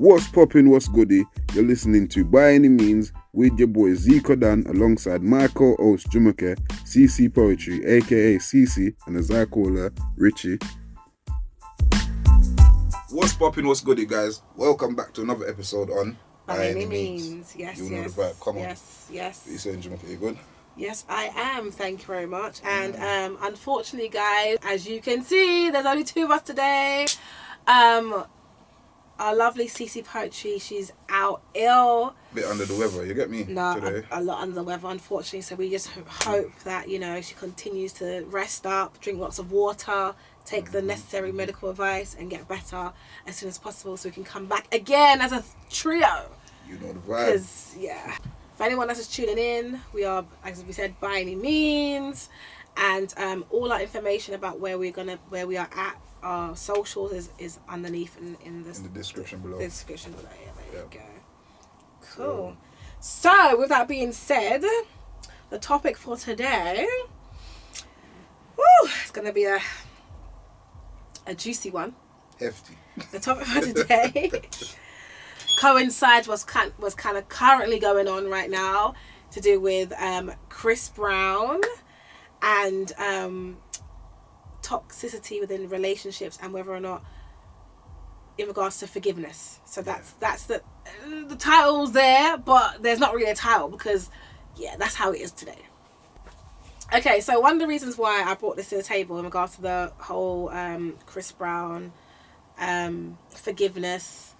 What's poppin', what's goody? You're listening to By Any Means with your boy Zico Dan alongside my co-host Jumoke, CC Poetry, aka CC, and as I call her, Richie. What's poppin', what's goody, guys? Welcome back to another episode on By Any Means. Yes, you know the vibe. Come on. Yes. What are you saying, Jumoke? You good? Yes, I am. Thank you very much. And unfortunately, guys, as you can see, there's only two of us today. Our lovely CC Poetry, she's out ill. Bit under the weather, you get me? No, today. a lot under the weather, unfortunately. So we just hope that, she continues to rest up, drink lots of water, take the necessary medical advice and get better as soon as possible so we can come back again as a trio. You know the vibe. Because, yeah. If anyone else is tuning in, we are, as we said, By Any Means. And all our information about where we are at, our socials is underneath in the description below. Yeah, there you go. Cool. So, with that being said, the topic for today, it's going to be a juicy one. Hefty. The topic for today coincides what's kind of currently going on right now to do with Chris Brown and toxicity within relationships and whether or not in regards to forgiveness. So that's the title's there, but there's not really a title because that's how it is today. Okay, so one of the reasons why I brought this to the table in regards to the whole Chris Brown forgiveness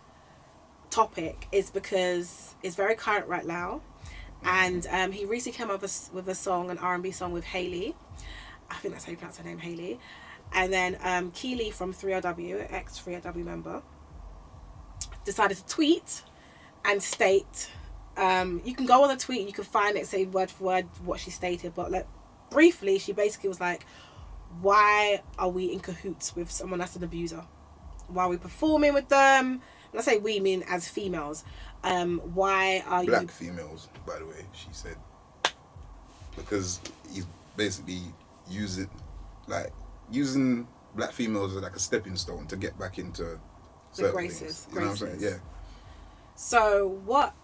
topic is because it's very current right now, and he recently came up with a song, an R&B song with Hailey. I think that's how you pronounce her name, Hailey. And then Kiely from 3LW, ex-3LW member, decided to tweet and state, you can go on the tweet and you can find it, say word for word what she stated, but briefly, she basically was like, why are we in cahoots with someone that's an abuser? Why are we performing with them? When I say we, mean as females. Why are Black females, by the way, she said. Because he's basically using black females as like a stepping stone to get back into certain things. You know what I'm saying? Yeah. So what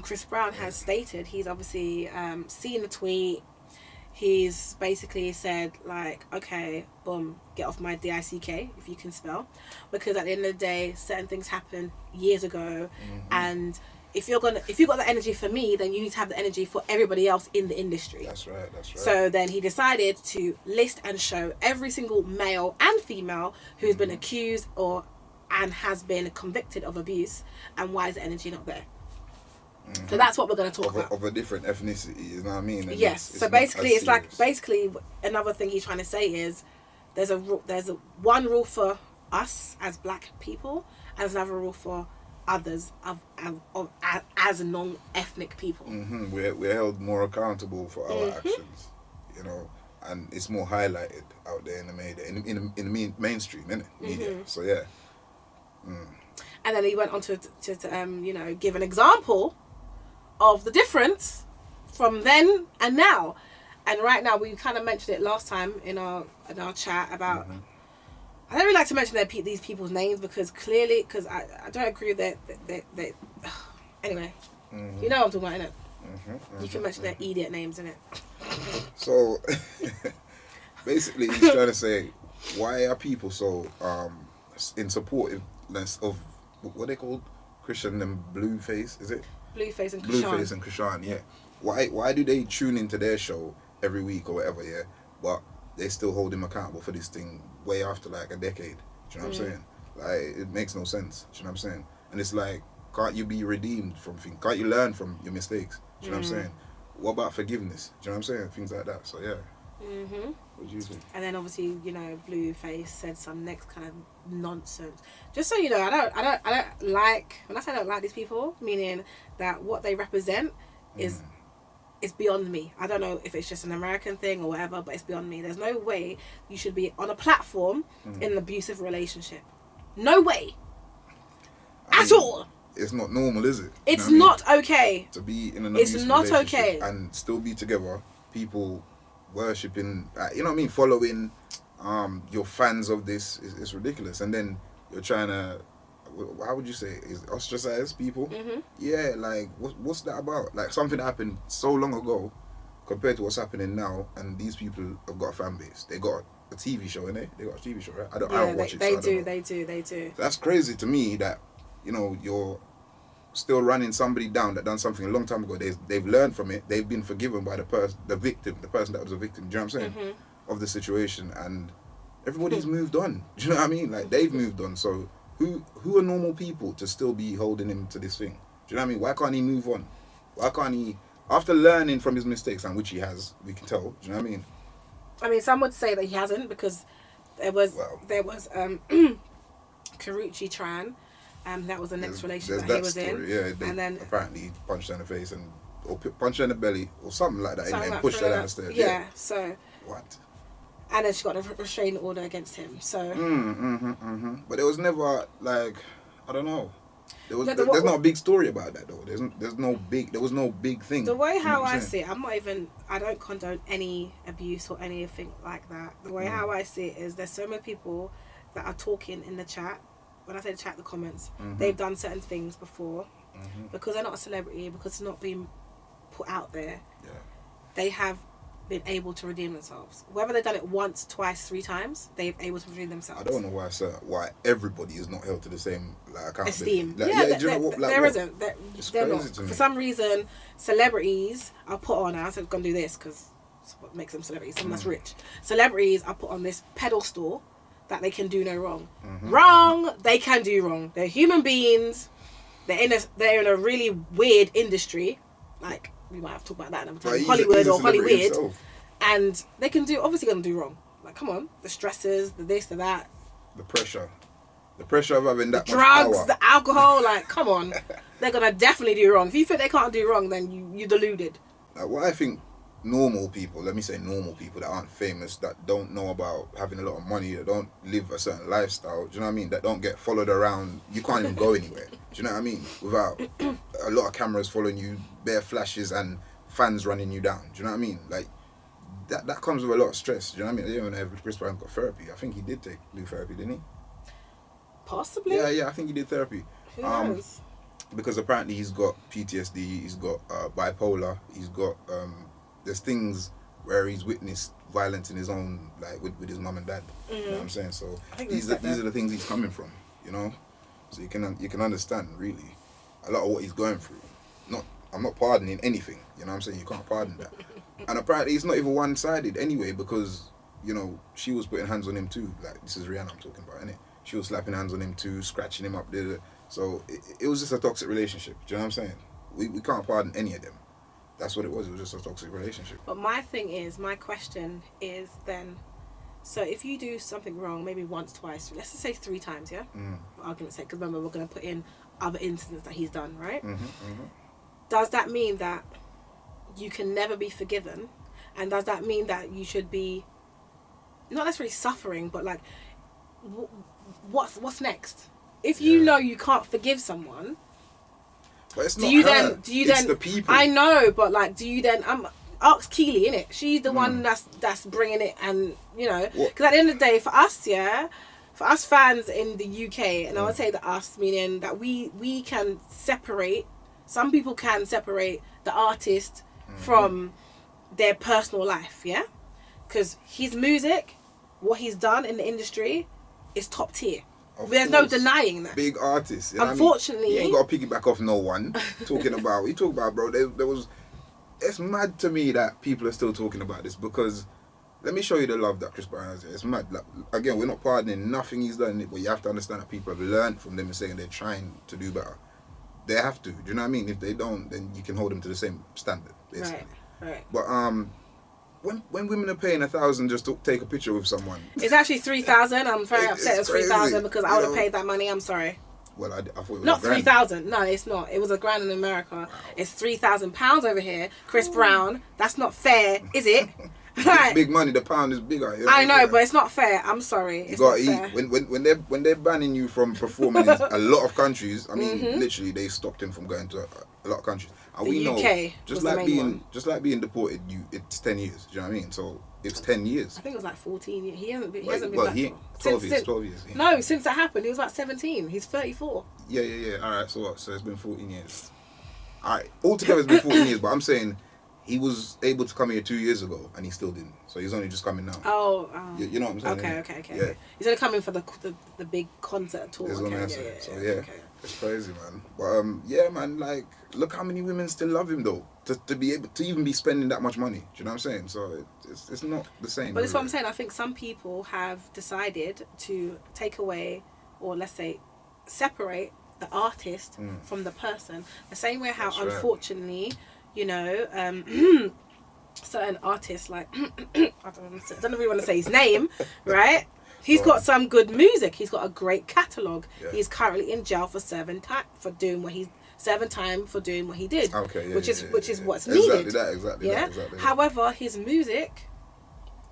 Chris Brown has stated, he's obviously seen the tweet. He's basically said okay, boom, get off my DICK if you can spell, because at the end of the day, certain things happened years ago, and if you got the energy for me, then you need to have the energy for everybody else in the industry. That's right. So then he decided to list and show every single male and female who's been accused and has been convicted of abuse, and why is the energy not there? So that's what we're going to talk about. Of a different ethnicity, you know what I mean? And yes. So basically, basically another thing he's trying to say is there's one rule for us as black people, and there's another rule for others as non-ethnic people. We're held more accountable for our actions, and it's more highlighted out there in the media, in the mainstream, innit? Media. So yeah. And then he went on to give an example of the difference from then and now. And right now, we kind of mentioned it last time in our chat about. I don't really like to mention these people's names because I don't agree with that. Anyway, you know what I'm talking about, innit? You can mention their idiot names, innit? So basically, he's trying to say, why are people so in supportiveness of what they called Christian and Blueface? Is it Blueface and Krishan? Yeah. Why do they tune into their show every week or whatever? Yeah, but they still hold him accountable for this thing way after a decade. Do you know what I'm saying? It makes no sense. Do you know what I'm saying? And it's can't you be redeemed from things? Can't you learn from your mistakes? Do you know what I'm saying? What about forgiveness? Do you know what I'm saying? Things like that. So yeah. What do you think? And then obviously, Blueface said some next kind of nonsense. Just so you know, I don't like, when I say I don't like these people, meaning that what they represent is beyond me. I don't know if it's just an American thing or whatever, but it's beyond me. There's no way you should be on a platform in an abusive relationship. No way. At all. It's not normal, is it? It's not okay. To be in an abusive relationship. It's not okay. And still be together. People worshipping, following, you're fans of this. It's ridiculous. And then you're trying to how would you say, is ostracized people. Mhm. Yeah, like what's that about? Like something that happened so long ago compared to what's happening now, and these people have got a fan base. They got a TV show, innit? They got a TV show, right? I don't watch it. They so I don't do. know. They do. That's crazy to me that, you know, you're still running somebody down that done something a long time ago. They've learned from it. They've been forgiven by the person that was a victim. Do you know what I'm saying? Mm-hmm. Of the situation, and everybody's moved on. Do you know what I mean? Like they've moved on. So who are normal people to still be holding him to this thing? Do you know what I mean? Why can't he move on? Why can't he, after learning from his mistakes, and which he has, we can tell. Do you know what I mean? I mean, some would say that he hasn't, because there was Karuchi Tran. That was the next relationship that he was story, in. Yeah, they and then apparently he punched her in the face or punched her in the belly or something like that, and like pushed her down the stairs. Yeah, so. What? And then she got a restraining order against him. So. But there was never, like, I don't know. There's not a big story about that though. There was no big thing. The way how I see it, I don't condone any abuse or anything like that. The way how I see it is there's so many people that are talking in the chat. When I say the chat, the comments, they've done certain things before, because they're not a celebrity, because it's not being put out there. Yeah. They have been able to redeem themselves. Whether they've done it once, twice, 3 times, they've able to redeem themselves. I don't know why everybody is not held to the same accountability. Esteem. Do you know what? There isn't. They're not. To me. For some reason, celebrities are put on. And I said, I'm gonna do this because it's what makes them celebrities. Someone that's rich. Celebrities are put on this pedestal that they can do no wrong. Wrong. They can do wrong. They're human beings. They're in a really weird industry. Like, we might have to talk about that another time. Hollywood or Hollywood. And they can obviously gonna do wrong. Like, come on. The stresses, the this, the that. The pressure of having that the much drugs, power. the alcohol, like, come on. They're gonna definitely do wrong. If you think they can't do wrong, then you're deluded. Like, what I think normal people, let me say normal people that aren't famous, that don't know about having a lot of money, that don't live a certain lifestyle, do you know what I mean? That don't get followed around, you can't even go anywhere, do you know what I mean? Without a lot of cameras following you, bare flashes and fans running you down, do you know what I mean? Like, that comes with a lot of stress, do you know what I mean? I don't even know if Chris Brown got therapy. I think he did do therapy, didn't he? Possibly. Yeah, I think he did therapy. Who knows? Because apparently he's got PTSD, he's got bipolar, he's got there's things where he's witnessed violence in his own, like with his mum and dad. You know what I'm saying? So these are the things he's coming from, you know. So you can understand really a lot of what he's going through. I'm not pardoning anything, you know what I'm saying? You can't pardon that. And apparently it's not even one-sided anyway, because, you know, she was putting hands on him too. Like, this is Rihanna I'm talking about, innit? She was slapping hands on him too, scratching him up. So it was just a toxic relationship. Do you know what I'm saying? We can't pardon any of them. That's what it was. It was just a toxic relationship. But my question is then, so if you do something wrong, maybe once, twice, let's just say 3 times, yeah? For argument's sake, because remember, we're going to put in other incidents that he's done, right? Does that mean that you can never be forgiven? And does that mean that you should be, not necessarily suffering, but like, what's next? If you know you can't forgive someone, but it's not do you it's then the people. I know, but like, do you then ask Kiely, innit? She's the one that's bringing it, and you know, because at the end of the day, for us fans in the UK, and I would say that us, meaning that we can separate. Some people can separate the artist from their personal life, yeah, because his music, what he's done in the industry, is top tier. There's no denying that. Big artists. You know Unfortunately, what I mean? You ain't got to piggyback off no one. We talk about, bro. There was. It's mad to me that people are still talking about this, because let me show you the love that Chris Brown has. It's mad. Like, again, we're not pardoning nothing he's done, but you have to understand that people have learned from them and saying they're trying to do better. They have to. Do you know what I mean? If they don't, then you can hold them to the same standard, basically. Right. But when women are paying 1,000 just to take a picture with someone, it's actually 3,000. I'm very upset. It's 3,000 because I would have paid that money. I'm sorry. Well, I thought it was not 3,000. No, it's not. It was $1,000 in America. Wow. It's £3,000 over here. Chris Brown. That's not fair, is it? Right. Big money. The pound is bigger. I know, but it's not fair. I'm sorry. It's not fair. When they're banning you from performing in a lot of countries, I mean, literally, they stopped him from going to a lot of countries. And the we UK know, just like being deported, it's 10 years. Do you know what I mean? So it was 10 years. I think it was like 14 years. He hasn't been Well, back he for 12 years. 12 years. Yeah. No, since that happened, he was about 17. He's 34. Yeah. All right. So what? So it's been 14 years. All right. Altogether, it's been 14 years. But I'm saying he was able to come here 2 years ago, and he still didn't. So he's only just coming now. Oh. You know what I'm saying? Okay. Yeah. He's only coming for the big concert tour. Okay. It's crazy, man. But yeah, man. Like, look how many women still love him though. To be able to even be spending that much money. Do you know what I'm saying? So it's not the same. But that's what I'm saying. I think some people have decided to take away, or let's say, separate the artist from the person. The same way how, unfortunately, you know, certain artists like I don't really want to say his name, right? He's got some good music. He's got a great catalogue. Yeah. He's currently in jail for serving time for doing what he did. Okay, which is what's needed. Exactly that. However, his music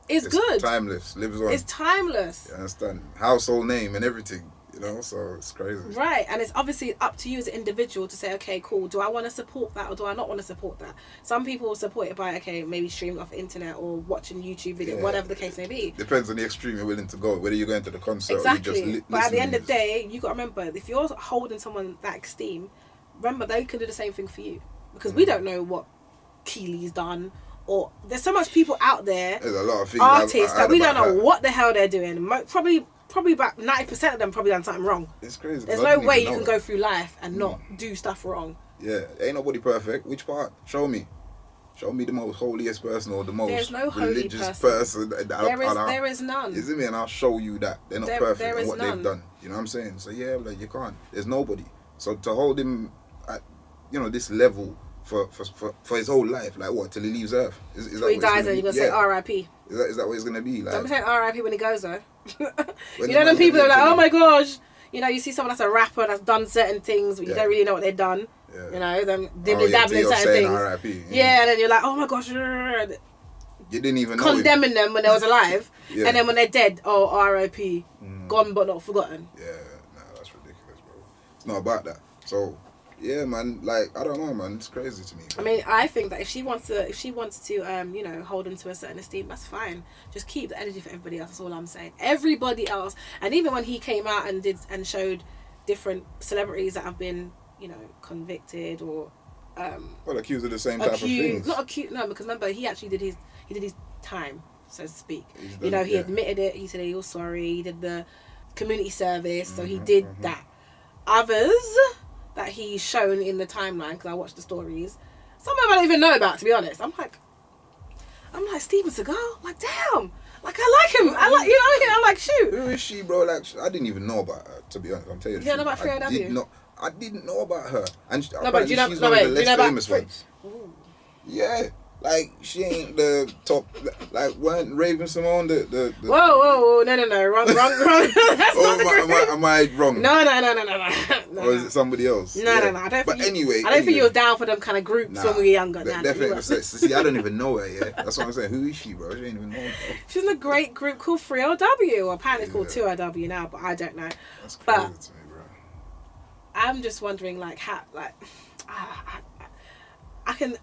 is good. Timeless. Lives on. It's timeless. You understand? Household name and everything. You know, so it's crazy. Right, and it's obviously up to you as an individual to say, okay, cool, do I want to support that or do I not want to support that? Some people will support it by, okay, maybe streaming off the internet or watching YouTube video, whatever the case may be. Depends on the extreme you're willing to go, whether you're going to the concert exactly. or you just but at the end of the day, you got to remember, if you're holding someone that esteem, remember they can do the same thing for you. Because we don't know what Kiely's done, or there's so much people out there, there's a lot of things artists that we don't know what the hell they're doing. Probably about 90% of them probably done something wrong. It's crazy. There's no way you can go through life and not do stuff wrong. Yeah, ain't nobody perfect. Which part? Show me the most holiest person or the most religious person. There is none. Is it me? And I'll show you that they're not perfect in what they've done. You know what I'm saying? So yeah, like you can't. There's nobody. So to hold him at, you know, this level for his whole life, like what, till he leaves Earth? Is that he dies and you're gonna say R.I.P. Is that what it's gonna be? Like, I'm saying R.I.P. when he goes though. You know, them people are like, oh my gosh. You know, you see someone that's a rapper that's done certain things, but you don't really know what they've done. Yeah. You know, them dabbling certain things. R.I.P. Yeah, and then you're like, oh my gosh. You didn't even know condemning them when they was alive, and then when they're dead, oh R.I.P. Gone but not forgotten. Yeah, that's ridiculous, bro. It's not about that. So. Yeah, man. Like, I don't know, man. It's crazy to me. I mean, I think that if she wants to, you know, hold him to a certain esteem, that's fine. Just keep the energy for everybody else. That's all I'm saying. Everybody else, and even when he came out and showed different celebrities that have been, you know, convicted or, accused of the same type of things. Not accused, no, because remember he actually did his time, so to speak. You know, he admitted it. He said he was sorry. He did the community service, so he did that. Others that he's shown in the timeline, because I watched the stories, some of them I don't even know about, to be honest. I'm like Steven Seagal, like damn, like I like him, I'm like shoot. Who is she, bro? Like I didn't even know about her, to be honest. I'm telling you. You don't know about fued? I didn't know about her, and no, but you know, she's one of the less famous ones. Ooh. Yeah. Like, she ain't the top, like, weren't Raven Simone the... Whoa, no, wrong. That's not the group. Am I wrong? No. Or is it somebody else? No, I don't think anyway... I don't think you were down for them kind of groups when we were younger. Definitely. See, I don't even know her, yeah? That's what I'm saying. Who is she, bro? She ain't even know her. She's in a great group called 3LW. Apparently it's called 2LW now, but I don't know. That's crazy to me, bro. I'm just wondering, like, how... Like, I can...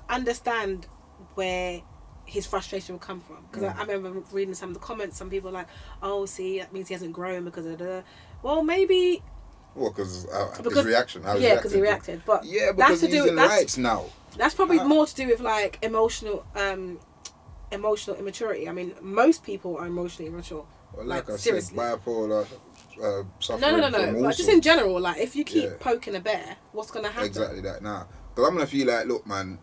understand where his frustration will come from, because I remember reading some of the comments. Some people are like, oh, see, that means he hasn't grown because of the... Well, maybe... Well, because his reaction. Because he reacted. But yeah, because he's in rights now. That's probably more to do with like emotional immaturity. I mean, most people are emotionally immature. Well, like I said, bipolar, suffering No. But just in general, like if you keep poking a bear, what's gonna happen? Exactly that. Nah, because I'm gonna feel like, look, man,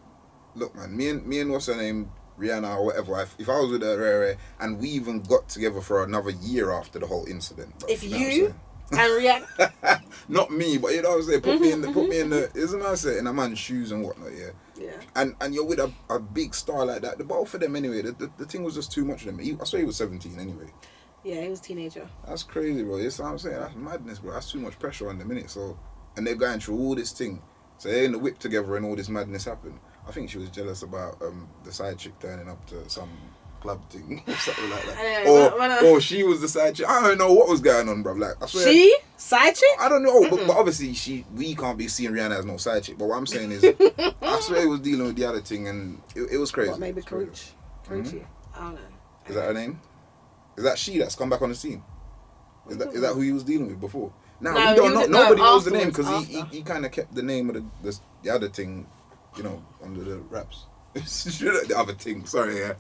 me and what's her name, Rihanna or whatever. If I was with her, and we even got together for another year after the whole incident. Bro, if you and Rihanna, not me, but you know what I'm saying. Put me in the. Isn't I saying in a man's shoes and whatnot, yeah. Yeah. And you're with a big star like that. The both of them anyway. The thing was just too much of them. I swear he was 17 anyway. Yeah, he was a teenager. That's crazy, bro. That's what I'm saying. That's madness, bro. That's too much pressure on them, innit? So, and they're going through all this thing. So they're in the whip together and all this madness happened. I think she was jealous about the side chick turning up to some club thing or something like that. Or she was the side chick. I don't know what was going on, bro. Like, I swear, she? Side chick? I don't know, but obviously we can't be seeing Rihanna as no side chick. But what I'm saying is, I swear he was dealing with the other thing and it was crazy. What, maybe cringy? I don't know. Is that her name? Is that she that's come back on the scene? Is that who he was dealing with before? Now No, we don't know. Nobody knows the name afterwards, because he kind of kept the name of the other thing, you know, under the wraps. The other thing. Sorry, yeah.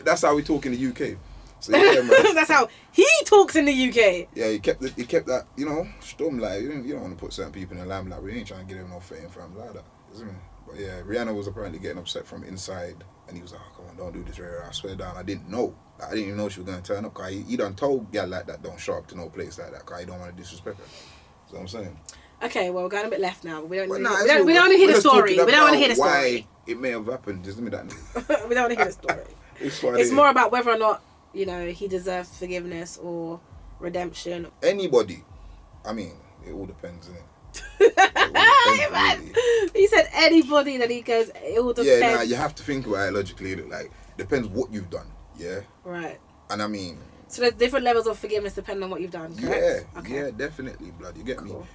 That's how we talk in the UK. So yeah, man. That's how he talks in the UK. Yeah, he kept that, you know, storm like you don't want to put certain people in the limelight. We ain't trying to get him no fame from like that, isn't it? But yeah, Rihanna was apparently getting upset from inside, and he was like, "Oh, come on, don't do this, Rihanna. I swear down, I didn't know. I didn't even know she was gonna turn up. Cause he done told gal like that don't show up to no place like that. Cause he don't want to disrespect her. That's what I'm saying. Okay, well, we're going a bit left now. We don't. But We don't want to hear the story. We don't want to hear the story. Why it may have happened? Just give me that. We don't want to hear the story. It's more about whether or not, you know, he deserves forgiveness or redemption. Anybody. I mean, it all depends, innit? Really. He said anybody, that he goes, it all depends. Yeah, you have to think about it logically. Like, depends what you've done, yeah? Right. And I mean... So there's different levels of forgiveness depending on what you've done, correct? Yeah, okay. Yeah, definitely, blood. You get Cool. me?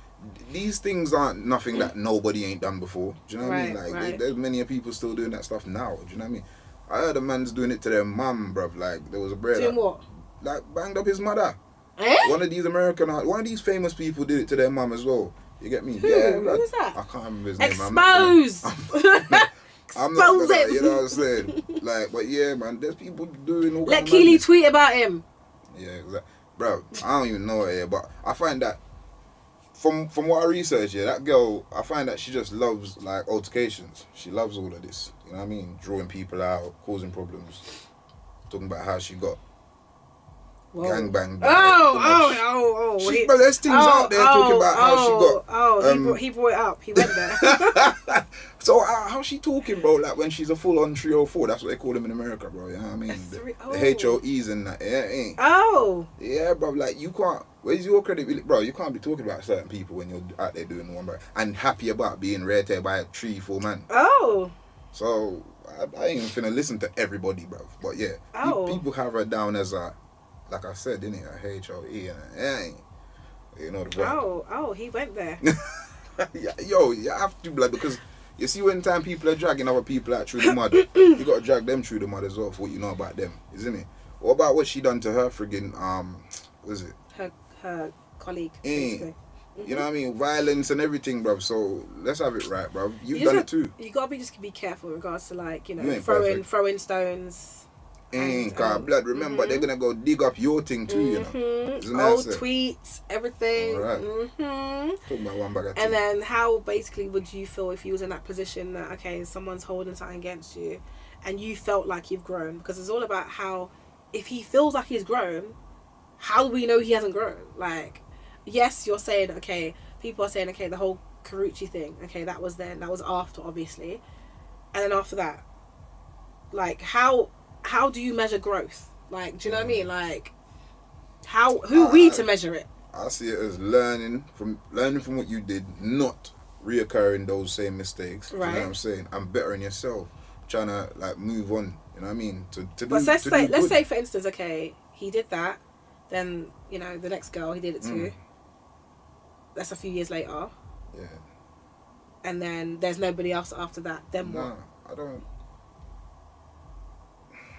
These things aren't nothing that nobody ain't done before. Do you know what I mean? Like, there's many people still doing that stuff now. Do you know what I mean? I heard a man's doing it to their mum, bruv. Like, there was a brother. Doing what? Like, banged up his mother. Eh? One of these famous people did it to their mum as well. You get me? Who? Yeah, Who was that? I can't remember his name. Expose! I'm not gonna, you know what I'm saying? Like, but yeah, man, there's people doing all Let that. Kiely tweet about him. Yeah, exactly. Bro, I don't even know her, but I find that from what I researched, yeah, that girl, I find that she just loves like altercations. She loves all of this. You know what I mean? Drawing people out, causing problems, talking about how she got gangbanged. Bro, there's things out there talking about how she got. He brought it up. He went there. So how's she talking, bro? Like when she's a full-on 304, that's what they call them in America, bro. You know what I mean? The HOEs and that. Yeah, yeah, bro. Like you can't. Where's your credibility, bro? You can't be talking about certain people when you're out there doing one, bro, and happy about being rated by a 3-4 man. So I ain't even finna listen to everybody, bro. But yeah, people have her down as a, like I said, didn't it? A HOE and you know the vibe. He went there. Yo, you have to, blood, because you see when time people are dragging other people out through the mud, you gotta drag them through the mud as well for what you know about them, isn't it? What about what she done to her friggin' what is it? Her colleague. You know what I mean? Violence and everything, bruv. So let's have it right, bruv. You've done it too. You gotta be careful in regards to, like, you know, you throwing stones. Blood. Remember, they're gonna go dig up your thing too, you know. Old tweets, everything. Right. Talking about one bag of tea. And then, how basically would you feel if you was in that position that, okay, someone's holding something against you, and you felt like you've grown? Because it's all about how, if he feels like he's grown, how do we know he hasn't grown? Like, yes, you're saying, okay, people are saying, okay, the whole Karuchi thing, okay, that was then, that was after, obviously. And then after that, like, how do you measure growth? Like, do you know what I mean? Like, who are we to measure it? I see it as learning from what you did, not reoccurring those same mistakes. Right. You know what I'm saying? And bettering yourself, trying to like move on. You know what I mean? But let's say for instance, okay, he did that, then, you know, the next girl he did it to. That's a few years later. Yeah. And then there's nobody else after that. Then what? No, I don't.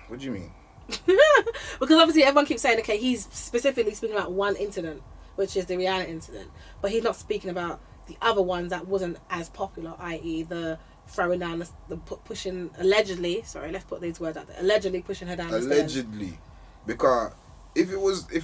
What do you mean? Because obviously everyone keeps saying, okay, he's specifically speaking about one incident, which is the Rihanna incident, but he's not speaking about the other ones that wasn't as popular, i.e. the throwing down the pushing, allegedly, sorry, let's put these words out there, allegedly pushing her down the stairs. Allegedly. Because if it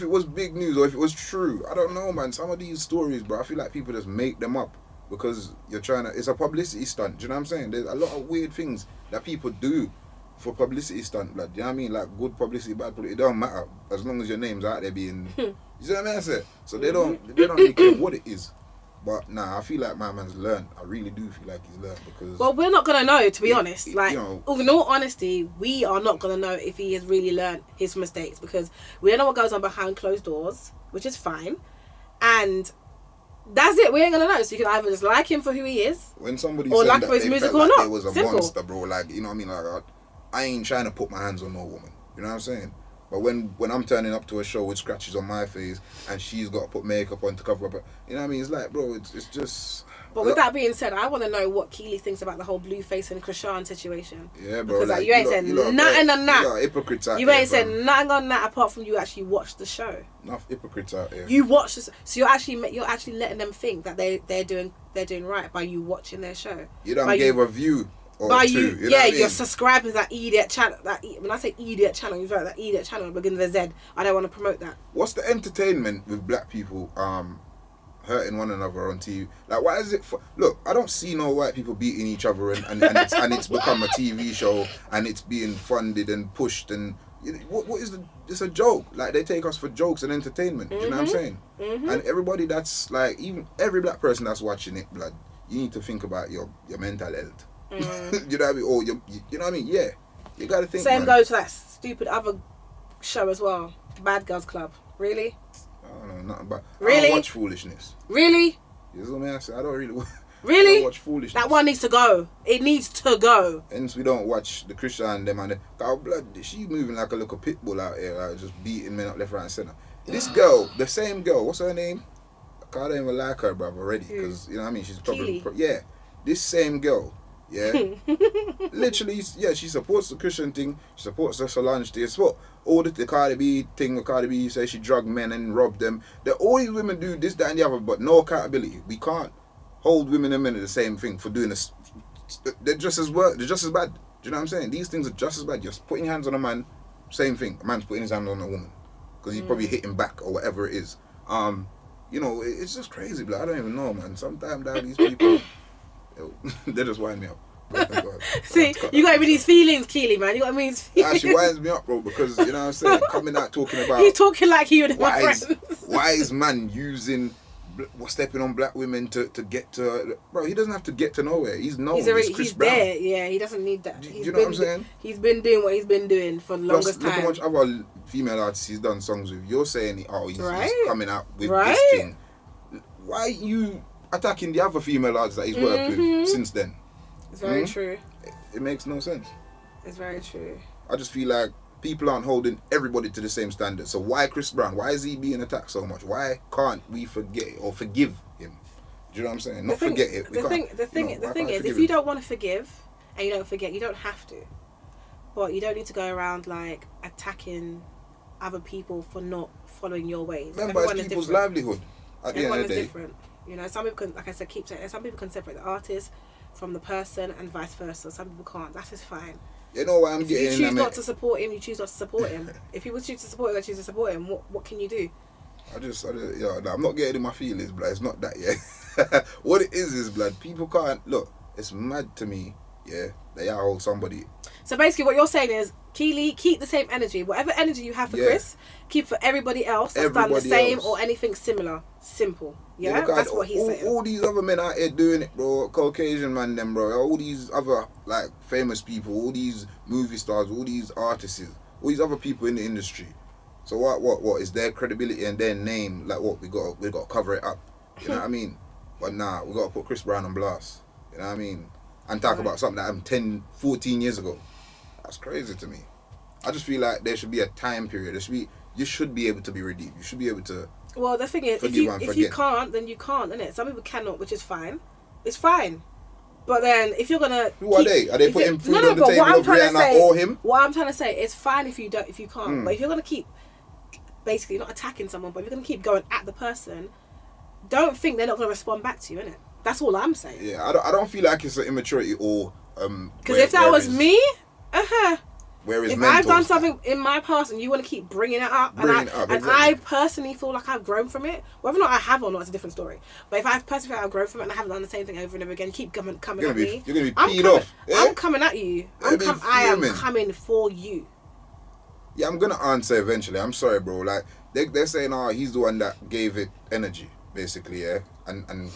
was big news, or if it was true, I don't know, man. Some of these stories, bro, I feel like people just make them up because you're trying to, it's a publicity stunt. Do you know what I'm saying? There's a lot of weird things that people do for publicity stunt, blood. You know what I mean? Like good publicity, bad publicity, it don't matter as long as your name's out there being. You see what I mean? I said. So they don't really care what it is. But nah, I feel like my man's learned. I really do feel like he's learned because. Well, we're not gonna know, to be honest. Like, you know, in all honesty, we are not gonna know if he has really learned his mistakes because we don't know what goes on behind closed doors, which is fine, and that's it. We ain't gonna know. So you can either just like him for who he is, when somebody or said like that for his they music felt or like not. there was a Simple. monster, bro. Like, you know what I mean? Like, I ain't trying to put my hands on no woman. You know what I'm saying? But when I'm turning up to a show with scratches on my face and she's got to put makeup on to cover up, you know what I mean? It's like, bro, it's just. But with that being said, I want to know what Kiely thinks about the whole Blueface and Krishan situation. Yeah, bro. Because you ain't said nothing on that. You lot hypocrites out You here, ain't said nothing on that apart from you actually watched the show. Enough hypocrites out here. You watched this, so you're actually letting them think that they're doing right by you watching their show. You done gave a view. Or by two, you, you know yeah, what I mean? you're subscribing to that idiot channel. When I say idiot channel, you've heard that idiot channel beginning with a Z. I don't want to promote that. What's the entertainment with black people hurting one another on TV? Like, why is it? Look, I don't see no white people beating each other, and it's become a TV show, and it's being funded and pushed, and what is the? It's a joke. Like, they take us for jokes and entertainment. Do you know what I'm saying? Mm-hmm. And everybody that's like, even every black person that's watching it, blood, you need to think about your mental health. You know what I mean? Or you know what I mean? Yeah, you gotta think. Same goes to that stupid other show as well, Bad Girls Club. Really? I don't know nothing about. Really? I don't watch foolishness. Really? You know what I say? I don't really. Really? I don't watch foolishness. That one needs to go. It needs to go. Hence we don't watch the Christian and them and the God blood. She moving like a little pit bull out here, like just beating men up left, right, and center. This girl, the same girl. What's her name? I don't even like her, bruv, already, because you know what I mean. She's probably yeah. This same girl. Yeah, literally, yeah. She supports the Christian thing. She supports the Solange thing. Support all the Cardi B thing. With Cardi B, say she drugged men and robbed them. That all these women do this, that, and the other, but no accountability. We can't hold women and men at the same thing for doing this. They're just as They're just as bad. Do you know what I'm saying? These things are just as bad. Just putting your hands on a man, same thing. A man's putting his hand on a woman because he's probably hitting back or whatever it is. You know, it's just crazy. But I don't even know, man. Sometimes these people. They just wind me up. See, you got me these feelings, Kiely, man. You got me these feelings. Nah, she winds me up, bro, because you know what I'm saying. Coming out talking about. He's talking like you and my friends. Why is man using stepping on black women to get to? Bro, he doesn't have to get to nowhere. He's known. He's Brown. There. Yeah, he doesn't need that. You know what I'm saying? He's been doing what he's been doing for the longest time. Look how much other female artists he's done songs with. You're saying, he's coming out with this thing. Why you attacking the other female artists that he's worked with since then? It's very true. It makes no sense. It's very true. I just feel like people aren't holding everybody to the same standard. So why Chris Brown? Why is he being attacked so much? Why can't we forget it or forgive him? Do you know what I'm saying? Forget it. The thing is, if you don't want to forgive and you don't forget, you don't have to. But you don't need to go around like attacking other people for not following your ways. Remember, it's people's livelihood. Everyone is different. You know, some people can, like I said, keep saying, some people can separate the artist from the person and vice versa. Some people can't. That is fine. You know what I'm getting? If you choose not to support him, you choose not to support him. If people choose to support him, they choose to support him. What can you do? I'm not getting in my feelings, blood. It's not that, yeah. What it is, blood, people can't, look, it's mad to me, yeah, they are hold somebody. So basically what you're saying is, Kiely, keep the same energy. Whatever energy you have for Chris, keep for everybody else that's done the same or anything similar. Simple. Yeah, that's what he's saying. All these other men out here doing it, bro. Caucasian man, them, bro. All these other, like, famous people, all these movie stars, all these artists, all these other people in the industry. So what is their credibility and their name? Like, what we got to cover it up. You know what I mean? But nah, we got to put Chris Brown on blast. You know what I mean? And talk about something that happened 10, 14 years ago. That's crazy to me. I just feel like there should be a time period. You should be able to be redeemed. You should be able to. Well, the thing is, if you can't, then you can't, innit? Some people cannot, which is fine. It's fine. But then, if you're gonna, who are they? Are they putting food on the table of Rihanna or him? What I'm trying to say, it's fine if you can't. But if you're gonna keep, basically not attacking someone, but if you're gonna keep going at the person, don't think they're not gonna respond back to you, innit? That's all I'm saying. Yeah, I don't feel like it's an immaturity or because if that was me, if I've done something in my past and you want to keep bringing it up, I personally feel like I've grown from it, whether or not I have or not, it's a different story. But if I personally feel like I've grown from it and I haven't done the same thing over and over again, keep coming at me. You're gonna be peed off. Yeah? I'm coming at you. I am coming for you. Yeah, I'm gonna answer eventually. I'm sorry, bro. Like they're saying, he's the one that gave it energy, basically, yeah, and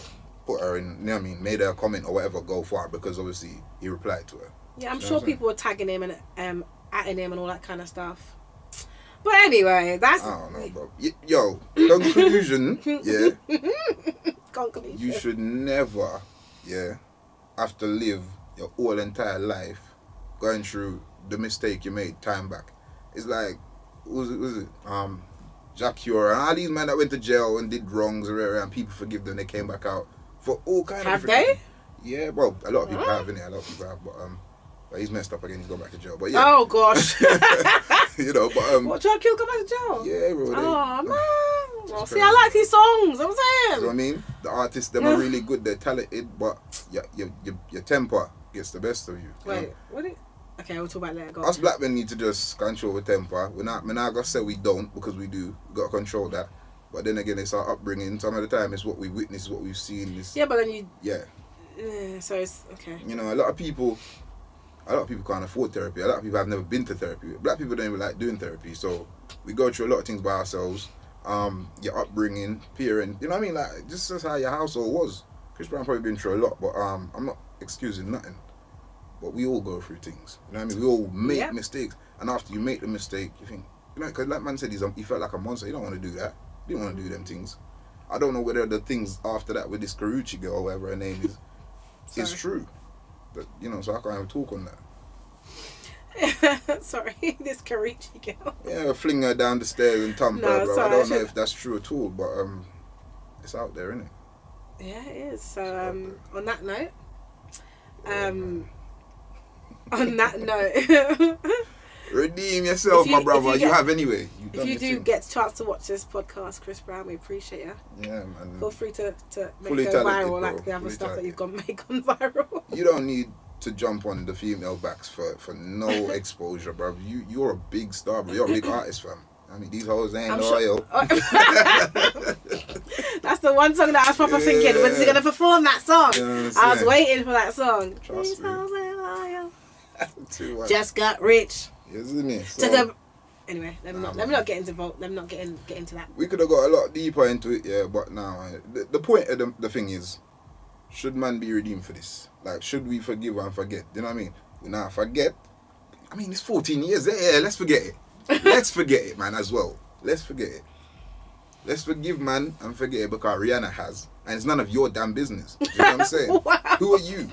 put her in. You know what I mean? Made her a comment or whatever go for it because obviously he replied to her. Yeah, I'm sure people were tagging him and atting him and all that kind of stuff. But anyway, that's... I don't know, bro. Yo, conclusion, yeah. Conclusion. You should never, have to live your whole entire life going through the mistake you made time back. It's like, was it? Jack Cure and all these men that went to jail and did wrongs and people forgive them, they came back out for all kind of Have different they? things. Yeah, well, a lot of people have, innit? A lot of people have, but he's messed up again. He's gone back to jail. But yeah, Oh gosh. you know, but What, Jack Hill come back to jail? yeah, bro. Oh man. Well, see, crazy. I like his songs. I'm You know what I saying. mean? The artists, them are really good. They're talented, but your temper gets the best of you. You Wait, know? what? Okay, we'll talk about that. Go Us on. black men need to just control the temper. We're not gonna say we don't, because we do. We gotta control that. But then again, it's our upbringing. Some of the time, it's what we witness, what we've seen. It's, Yeah, but then you. yeah. So it's okay. You know, a lot of people can't afford therapy. A lot of people have never been to therapy. Black people don't even like doing therapy. So we go through a lot of things by ourselves. Your upbringing, parent, you know what I mean? Like, just how your household was. Chris Brown probably been through a lot, but I'm not excusing nothing. But we all go through things. You know what I mean? We all make mistakes. And after you make the mistake, you think, you know, because like man said, he felt like a monster. You don't want to do that. You don't want to do them things. I don't know whether the things after that with this Karuchi girl, or whatever her name is, it's true. But, you know, so I can't even talk on that. Sorry, this Karichi girl. Yeah, fling her down the stairs and thump her, bro. I don't know if that's true at all, but it's out there, isn't it? Yeah, it is. So on that note, on that note, redeem yourself, my brother. You have anyway. If you do get a chance to watch this podcast, Chris Brown, we appreciate you. Yeah, man. Feel free to make Fully it go talented, viral bro. like the other Fully stuff that talented. you've gone viral. You don't need to jump on the female backs for no exposure, bro. You're a big star, bro. You're a big artist, fam. I mean, these hoes ain't loyal. That's the one song that I was proper thinking. When's he gonna perform that song? Yeah, I was waiting for that song. Trust These me. hoes ain't loyal. Too much. Just got rich. Isn't it? Took So, a. Anyway, let me not get into let me not get into that. we could have got a lot deeper into it, yeah, but now the point of the thing is, should man be redeemed for this? Like, should we forgive and forget? You know what I mean? We not forget. I mean, it's 14 years. Yeah, let's forget it. Let's forget it, man, as well. Let's forget it. Let's forgive, man, and forget it, because Rihanna has. And it's none of your damn business. Do you know what I'm saying? Wow. Who are you?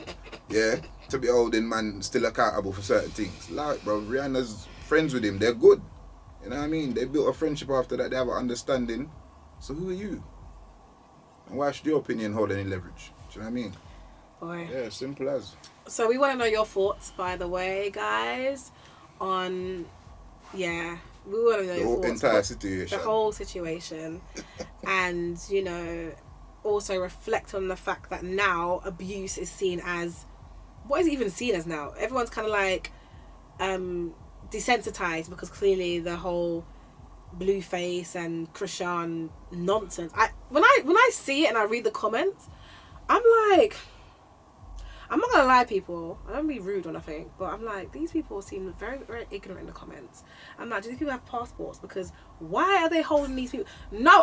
Yeah? To be holding man still accountable for certain things. Like, bro, Rihanna's friends with him. They're good. You know what I mean? They built a friendship after that. They have an understanding. So who are you? And why should your opinion hold any leverage? Do you know what I mean? Boy. Yeah, simple as. So we want to know your thoughts, by the way, guys, on we want to know The your whole thoughts. entire situation. The whole situation, and also reflect on the fact that now abuse is seen as, what is it even seen as now? Everyone's kind of like desensitized, because clearly the whole Blueface and Krishan nonsense. When I see it and I read the comments, I'm like, I'm not gonna lie, people. I don't be rude or nothing, but I'm like, these people seem very, very ignorant in the comments. I'm like, do these people have passports? Because why are they holding these people? No,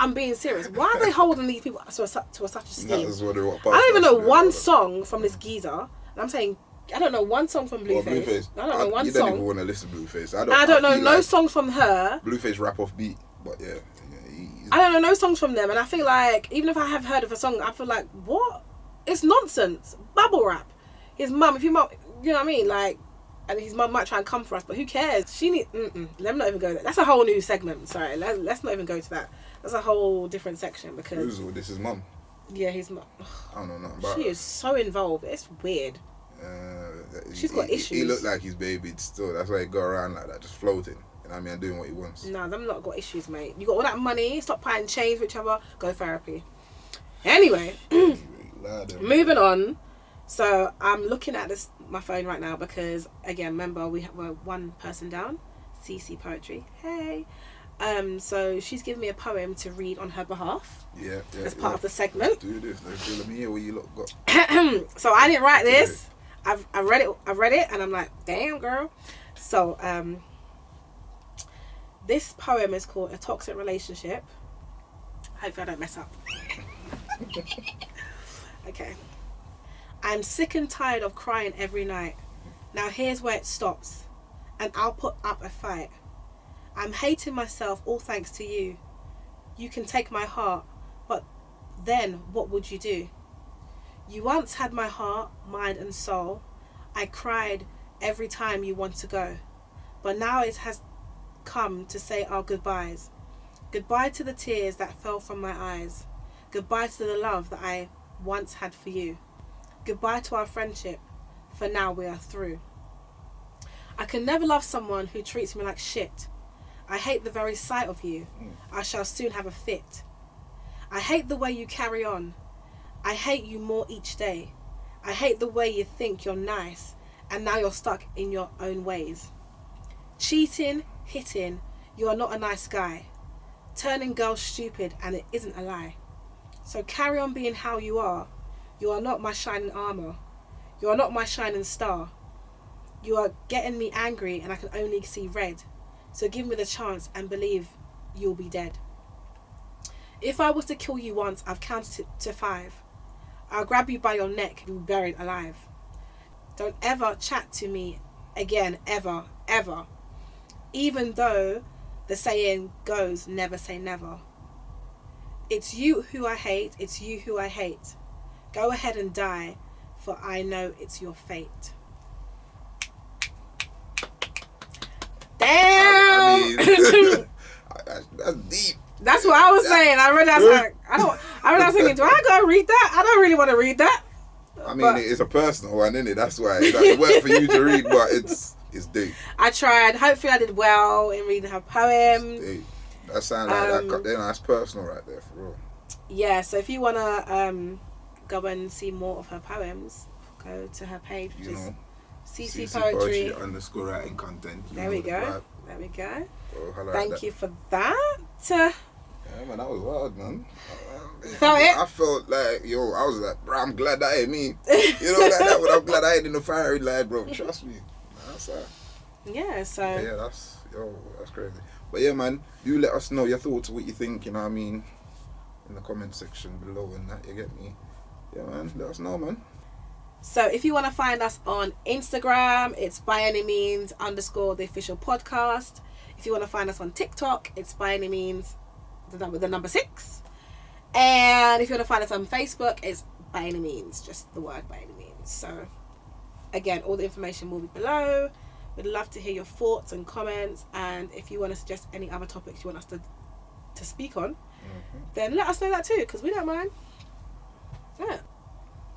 I'm being serious. Why are they holding these people to such esteem? That's what I don't even know one song from this geezer. And I'm saying, I don't know one song from Blueface. I don't know one you song. don't even want to listen to Blueface. I don't know feel no like songs from her. Blueface rap off beat, but yeah. I don't know no songs from them, and I feel like even if I have heard of a song, I feel like, what? It's nonsense. Bubble rap. His mum, you know what I mean? Like, and his mum might try and come for us, but who cares? She need. Let me not even go there. That's a whole new segment. Sorry, let's not even go to that. That's a whole different section, because This is mum. yeah, his mum. I don't know nothing about She her. is so involved. It's weird. She's got issues. He looked like he's babied still. That's why he go around like that, just floating. You know what I mean? And doing what he wants. Nah, them lot got issues, mate. You got all that money. Stop buying chains for each other. Go therapy. Anyway. Moving on. So I'm looking at my phone right now, because again, remember we're one person down. CC Poetry. Hey. So she's given me a poem to read on her behalf. Yeah. As part of the segment. Do this. Let me hear what you lot got. So I didn't write this. I've read it, and I'm like, damn, girl. So this poem is called A Toxic Relationship. Hopefully I don't mess up. Okay. I'm sick and tired of crying every night. Now here's where it stops, and I'll put up a fight. I'm hating myself, all thanks to you. You can take my heart, but then what would you do? You once had my heart, mind and soul. I cried every time you want to go. But now it has come to say our goodbyes. Goodbye to the tears that fell from my eyes. Goodbye to the love that I once had for you. Goodbye to our friendship, for now we are through. I can never love someone who treats me like shit. I hate the very sight of you. I shall soon have a fit. I hate the way you carry on. I hate you more each day. I hate the way you think you're nice, and now you're stuck in your own ways. Cheating, hitting, you are not a nice guy. Turning girls stupid, and it isn't a lie. So carry on being how you are. You are not my shining armour. You are not my shining star. You are getting me angry and I can only see red. So give me the chance and believe you'll be dead. If I was to kill you once, I've counted to 5. I'll grab you by your neck and be buried alive. Don't ever chat to me again, ever, ever. Even though the saying goes, never say never. It's you who I hate, it's you who I hate. Go ahead and die, for I know it's your fate. Damn! I mean, that's deep. That's what I was saying. I read that. I read that thinking, do I gotta read that? I don't really want to read that. I mean, it's a personal one, isn't it? That's why it worked for you to read, but it's deep. I tried. Hopefully, I did well in reading her poem. That sounds like that's personal right there, for real. Yeah. So if you wanna go and see more of her poems, go to her page, which is CC Poetry _writing content. There we go. There we go. Oh, Thank you for that. Yeah, man, that was wild, man. Felt it? I felt like, I was like, bro, I'm glad that ain't me. You know, like that, but I'm glad I ain't in the fiery line, bro. Trust me. That's yeah, so. Yeah, that's crazy. But yeah, man, you let us know your thoughts, what you think, you know what I mean, in the comment section below and that, you get me? Yeah, man, let us know, man. So if you want to find us on Instagram, it's by any means _ the official podcast. If you want to find us on TikTok, it's by any means the number 6. And if you want to find us on Facebook, it's by any means, just the word by any means. So again, all the information will be below. We'd love to hear your thoughts and comments, and if you want to suggest any other topics you want us to speak on, then let us know that too, because we don't mind. Yeah.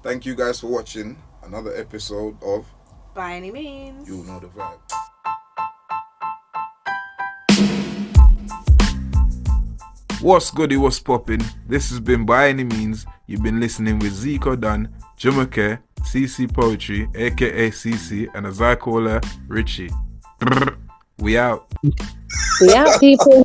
Thank you guys for watching another episode of By Any Means. You Know the Vibe. What's goody, what's poppin'? This has been By Any Means. You've been listening with Zico Dunn, Jumake, CC Poetry, aka CC, and as I call her, Richie. We out. We out, people.